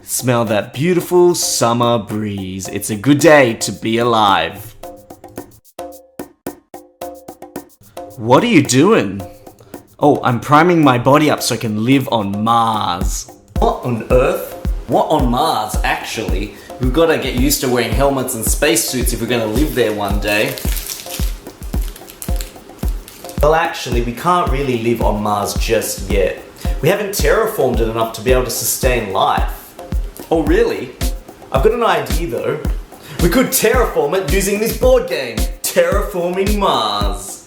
Smell that beautiful summer breeze. It's a good day to be alive. What are you doing? Oh, I'm priming my body up so I can live on Mars. What on Earth? What on Mars, actually? We've got to get used to wearing helmets and spacesuits if we're going to live there one day. Well, actually, we can't really live on Mars just yet. We haven't terraformed it enough to be able to sustain life. Oh, really? I've got an idea, though. We could terraform it using this board game, Terraforming Mars.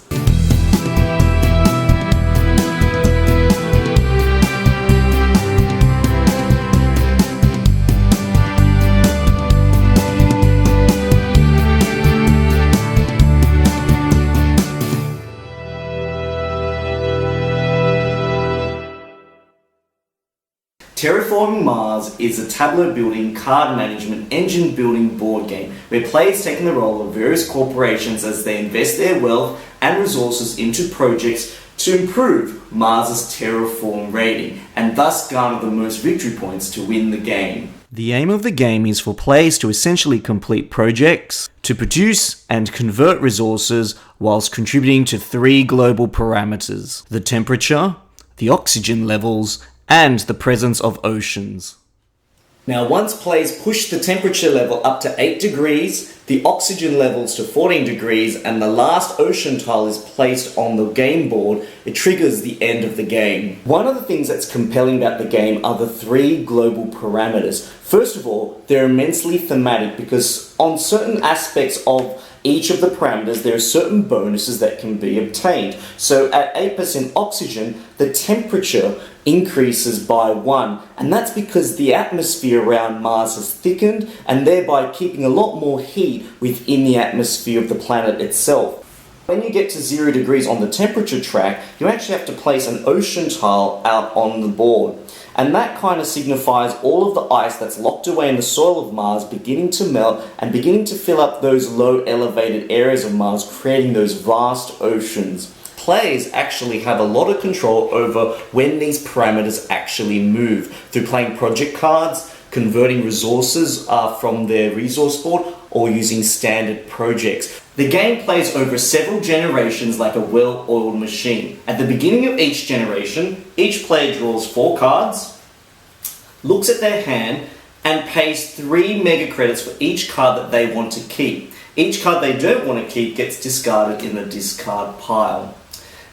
Terraforming Mars is a Tableau building, card management, engine building board game where players take the role of various corporations as they invest their wealth and resources into projects to improve Mars's terraform rating and thus garner the most victory points to win the game. The aim of the game is for players to essentially complete projects, to produce and convert resources whilst contributing to 3 global parameters: the temperature, the oxygen levels, and the presence of oceans. Now, once players push the temperature level up to 8 degrees, the oxygen levels to 14 degrees, and the last ocean tile is placed on the game board, it triggers the end of the game. One of the things that's compelling about the game are the 3 global parameters. First of all, they're immensely thematic because on certain aspects of each of the parameters, there are certain bonuses that can be obtained. So at 8% oxygen, the temperature increases by 1, and that's because the atmosphere around Mars has thickened and thereby keeping a lot more heat within the atmosphere of the planet itself. When you get to 0 degrees on the temperature track, you actually have to place an ocean tile out on the board. And that kind of signifies all of the ice that's locked away in the soil of Mars beginning to melt and beginning to fill up those low elevated areas of Mars, creating those vast oceans. Players actually have a lot of control over when these parameters actually move through playing project cards, converting resources from their resource board, or using standard projects. The game plays over several generations like a well-oiled machine. At the beginning of each generation, each player draws 4 cards, looks at their hand, and pays 3 mega credits for each card that they want to keep. Each card they don't want to keep gets discarded in the discard pile.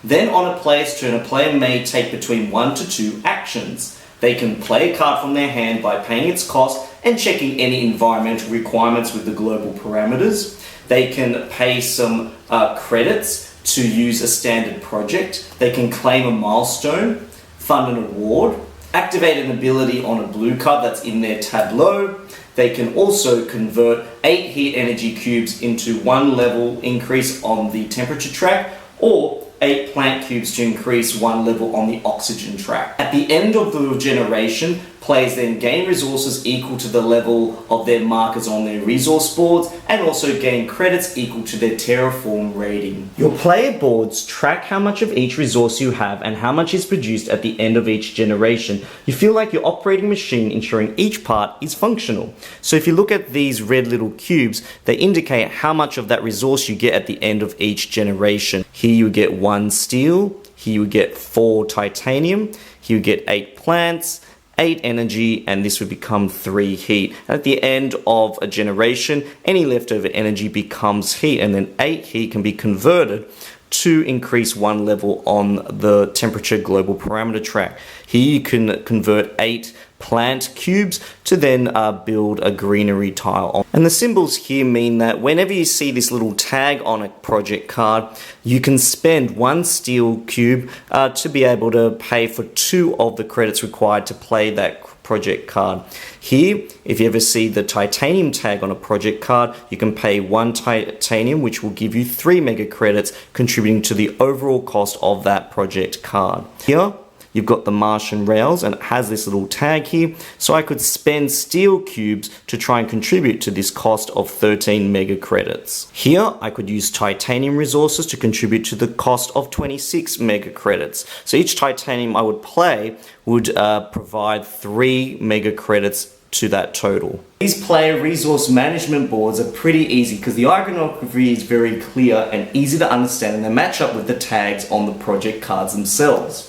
Then on a player's turn, a player may take between 1 to 2 actions. They can play a card from their hand by paying its cost and checking any environmental requirements with the global parameters. They can pay some credits to use a standard project. They can claim a milestone, fund an award, activate an ability on a blue card that's in their tableau. They can also convert 8 heat energy cubes into 1 level increase on the temperature track, or 8 plant cubes to increase 1 level on the oxygen track. At the end of the generation, players then gain resources equal to the level of their markers on their resource boards and also gain credits equal to their terraform rating. Your player boards track how much of each resource you have and how much is produced at the end of each generation. You feel like you're operating a machine, ensuring each part is functional. So if you look at these red little cubes, they indicate how much of that resource you get at the end of each generation. Here you get 1 steel, here you get 4 titanium, here you get 8 plants, 8 energy, and this would become 3 heat. At the end of a generation, any leftover energy becomes heat, and then 8 heat can be converted to increase 1 level on the temperature global parameter track. Here you can convert 8 plant cubes to then build a greenery tile. And the symbols here mean that whenever you see this little tag on a project card, you can spend 1 steel cube to be able to pay for 2 of the credits required to play that project card. Here, if you ever see the titanium tag on a project card, you can pay 1 titanium, which will give you 3 mega credits, contributing to the overall cost of that project card. Here, you've got the Martian rails, and it has this little tag here, so I could spend steel cubes to try and contribute to this cost of 13 mega credits. Here I could use titanium resources to contribute to the cost of 26 mega credits. So each titanium I would play would provide 3 mega credits to that total. These player resource management boards are pretty easy because the iconography is very clear and easy to understand, and they match up with the tags on the project cards themselves.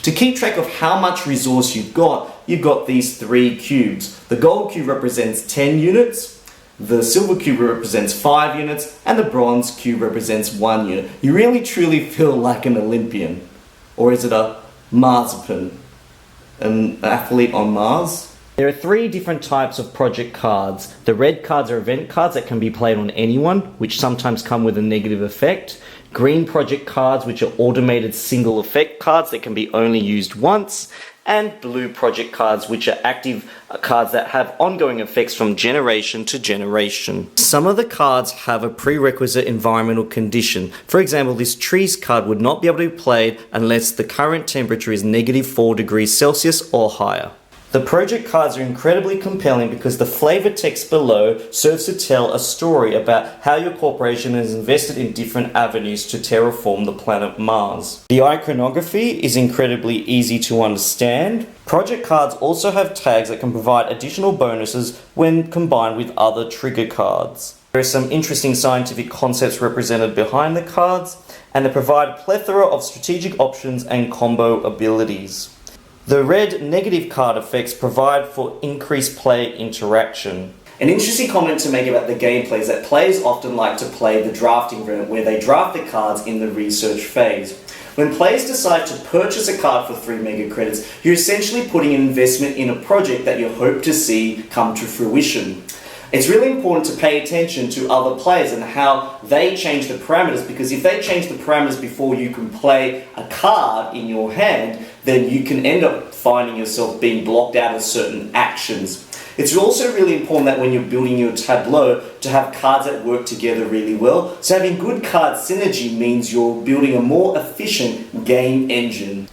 To keep track of how much resource you've got these 3 cubes. The gold cube represents 10 units, the silver cube represents 5 units, and the bronze cube represents 1 unit. You really truly feel like an Olympian. Or is it a marzipan? An athlete on Mars? There are 3 different types of project cards. The red cards are event cards that can be played on anyone, which sometimes come with a negative effect. Green project cards, which are automated single effect cards that can be only used once. And blue project cards, which are active cards that have ongoing effects from generation to generation. Some of the cards have a prerequisite environmental condition. For example, this trees card would not be able to be played unless the current temperature is -4 degrees Celsius or higher. The project cards are incredibly compelling because the flavor text below serves to tell a story about how your corporation has invested in different avenues to terraform the planet Mars. The iconography is incredibly easy to understand. Project cards also have tags that can provide additional bonuses when combined with other trigger cards. There are some interesting scientific concepts represented behind the cards, and they provide a plethora of strategic options and combo abilities. The red negative card effects provide for increased player interaction. An interesting comment to make about the gameplay is that players often like to play the drafting route, where they draft the cards in the research phase. When players decide to purchase a card for 3 mega credits, you're essentially putting an investment in a project that you hope to see come to fruition. It's really important to pay attention to other players and how they change the parameters, because if they change the parameters before you can play a card in your hand, then you can end up finding yourself being blocked out of certain actions. It's also really important that when you're building your tableau to have cards that work together really well. So having good card synergy means you're building a more efficient game engine.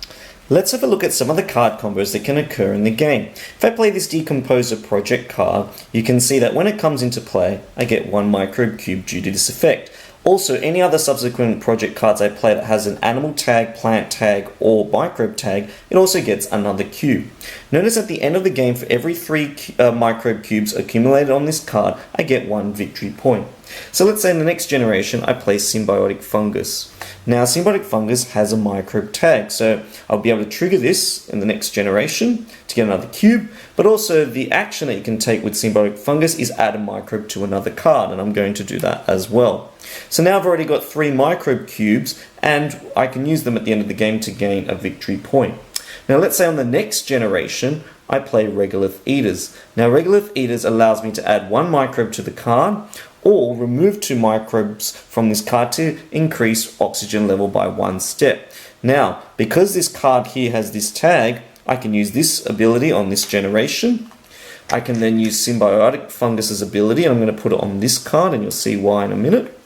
Let's have a look at some of the card combos that can occur in the game. If I play this Decomposer project card, you can see that when it comes into play, I get 1 microbe cube due to this effect. Also, any other subsequent project cards I play that has an animal tag, plant tag, or microbe tag, it also gets another cube. Notice at the end of the game, for every 3 microbe cubes accumulated on this card, I get 1 victory point. So let's say in the next generation, I play Symbiotic Fungus. Now, Symbiotic Fungus has a microbe tag, so I'll be able to trigger this in the next generation to get another cube, but also the action that you can take with Symbiotic Fungus is add a microbe to another card, and I'm going to do that as well. So now I've already got 3 microbe cubes, and I can use them at the end of the game to gain a victory point. Now let's say on the next generation, I play Regolith Eaters. Now Regolith Eaters allows me to add 1 microbe to the card, or remove 2 microbes from this card to increase oxygen level by 1 step. Now, because this card here has this tag, I can use this ability on this generation. I can then use Symbiotic Fungus's ability, and I'm going to put it on this card, and you'll see why in a minute.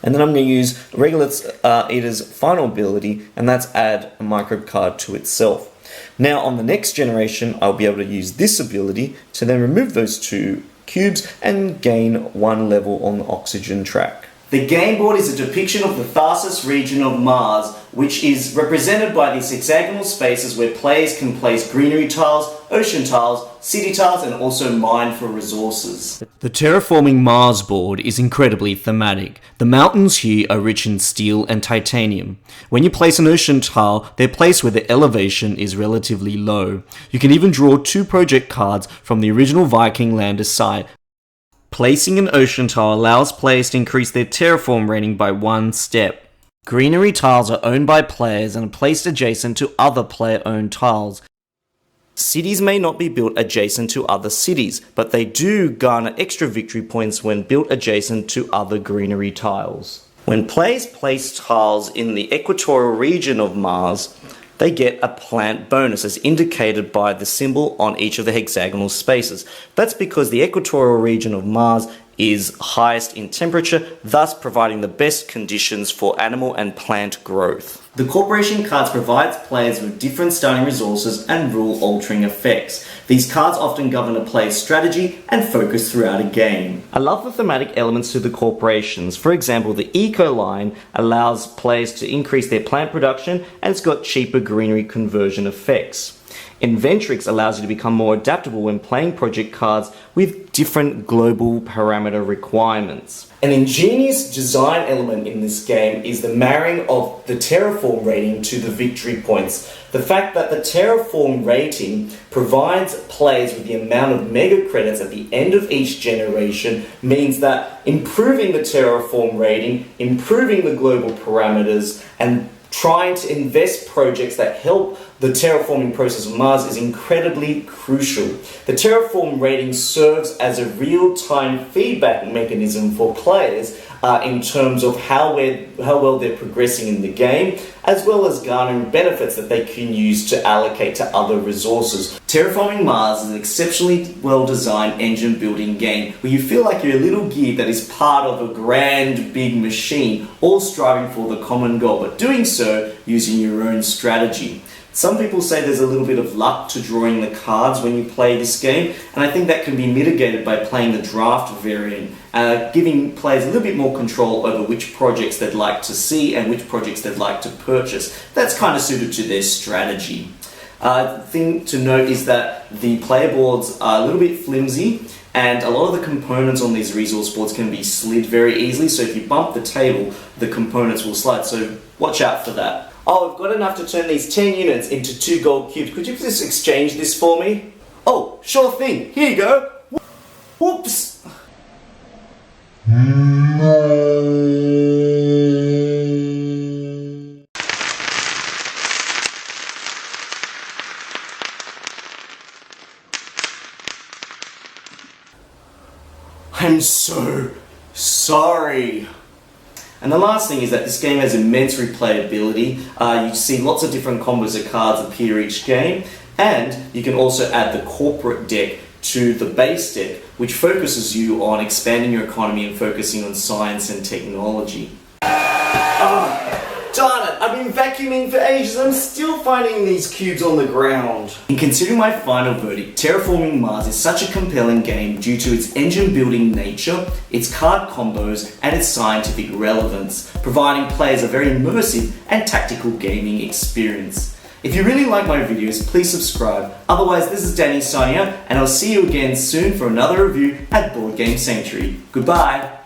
And then I'm going to use Regolith Eater's final ability, and that's add a microbe card to itself. Now on the next generation, I'll be able to use this ability to then remove those 2 cubes and gain 1 level on the oxygen track. The game board is a depiction of the Tharsis region of Mars, which is represented by these hexagonal spaces where players can place greenery tiles, ocean tiles, city tiles, and also mine for resources. The Terraforming Mars board is incredibly thematic. The mountains here are rich in steel and titanium. When you place an ocean tile, they're placed where the elevation is relatively low. You can even draw 2 project cards from the original Viking lander site. Placing an ocean tile allows players to increase their terraform rating by 1 step. Greenery tiles are owned by players and are placed adjacent to other player-owned tiles. Cities may not be built adjacent to other cities, but they do garner extra victory points when built adjacent to other greenery tiles. When players place tiles in the equatorial region of Mars, they get a plant bonus as indicated by the symbol on each of the hexagonal spaces. That's because the equatorial region of Mars is highest in temperature, thus providing the best conditions for animal and plant growth. The corporation cards provides players with different starting resources and rule-altering effects. These cards often govern a player's strategy and focus throughout a game. I love the thematic elements to the corporations. For example, the Eco line allows players to increase their plant production, and it's got cheaper greenery conversion effects. Inventrix allows you to become more adaptable when playing project cards with different global parameter requirements. An ingenious design element in this game is the marrying of the terraform rating to the victory points. The fact that the terraform rating provides players with the amount of mega credits at the end of each generation means that improving the terraform rating, improving the global parameters, and trying to invest projects that help the terraforming process of Mars is incredibly crucial. The terraform rating serves as a real-time feedback mechanism for players in terms of how well they're progressing in the game, as well as garnering benefits that they can use to allocate to other resources. Terraforming Mars is an exceptionally well-designed engine building game where you feel like you're a little gear that is part of a grand big machine, all striving for the common goal, but doing so using your own strategy. Some people say there's a little bit of luck to drawing the cards when you play this game, and I think that can be mitigated by playing the draft variant, giving players a little bit more control over which projects they'd like to see and which projects they'd like to purchase. That's kind of suited to their strategy. The thing to note is that the player boards are a little bit flimsy, and a lot of the components on these resource boards can be slid very easily, so if you bump the table, the components will slide, so watch out for that. Oh, I've got enough to turn these 10 units into 2 gold cubes. Could you please exchange this for me? Oh, sure thing. Here you go. Whoops. I'm so sorry. And the last thing is that this game has immense replayability. You see lots of different combos of cards appear each game, and you can also add the corporate deck to the base deck, which focuses you on expanding your economy and focusing on science and technology. Darn it! I've been vacuuming for ages and I'm still finding these cubes on the ground. In considering my final verdict, Terraforming Mars is such a compelling game due to its engine building nature, its card combos, and its scientific relevance, providing players a very immersive and tactical gaming experience. If you really like my videos, please subscribe. Otherwise, this is Danny signing out, and I'll see you again soon for another review at Board Game Sanctuary. Goodbye!